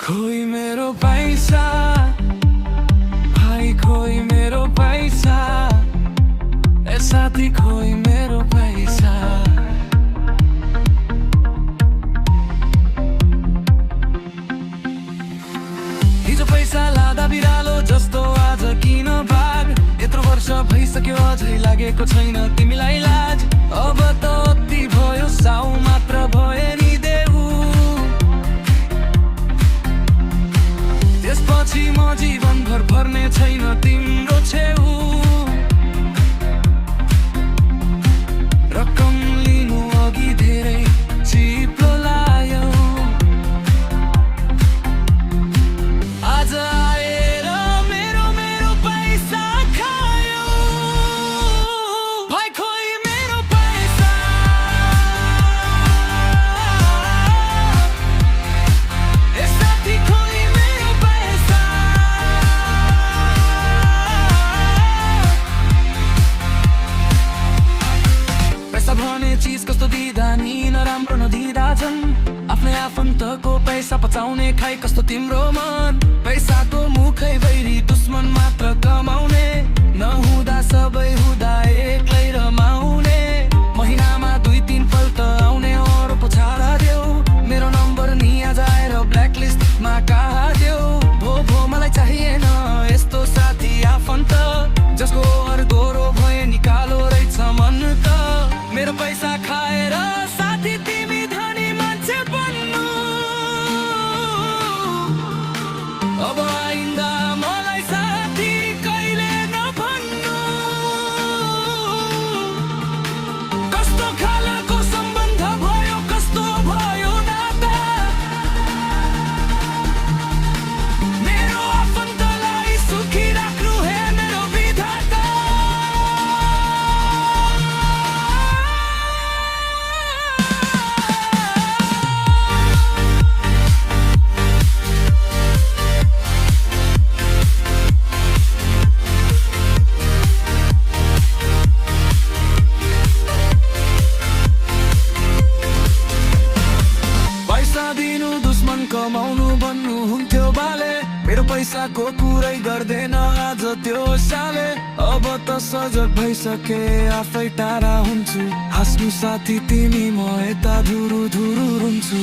खोई मेरो पैसा भाइ, खोई मेरो पैसा, ए साथी खोई मेरो पैसा। हिजो पैसा लादा बिरालो जस्तो आज किन भाग। यत्रो वर्ष भइसक्यो अझै लागेको छैन तिमीलाई लाज। अब त अति भयो, साउ मात्र भए नि देऊ। त्यसपछि म जीवनभर भर्ने छैन तिम्रो छेउ। रकम लिनु अघि धेरै चिप्लो लाग्यो। आज आएर मेरो मेरो पैसा खायो। भाइ खोइ मेरो पैसा, ए साथी खोइ मेरो पैसा। पैसा भने चिज कस्तो दिँदा नि नराम्रो नदिँदा छन्। आफ्नै आफन्तको पैसा पचाउने खाइ कस्तो तिम्रो मन। पैसाको मुखै बैरी दुश्मन मात्र कमाउने। नहुँदा सबै हुँदा एक्लै रमाउने। महिनामा 2-3 पल्ट आउने अरू पछाडा देऊ। मेरो नम्बर नि आज आएर ब्ल्याकलिस्टमा कहाँ देऊ। भो मलाई चाहिएन यस्तो साथी आफन्त, जसको हर दोहोरो भए निकालो रहेछ मन त। मेरो पैसा खाएर साथी तिमी धनी मान्छे बन्नु। अब आइन्दा मलाई साथी कहिले नभन्नु। कस्तो खालको सम्बन्ध भयो, कस्तो भयो नाता। मेरो आफन्तलाई सुखी राख्नु हे मेरो विधाता। पैसा दिनु दुश्मन कमाउनु भन्नु हुन्थ्यो बाले। मेरो पैसाको कुरै गर्दैन आज त्यो साले। अब त सजग भइसके आफै टाढा हुन्छु। हाँस्नु साथी तिमी, म यता धुरु धुरु रुन्छु।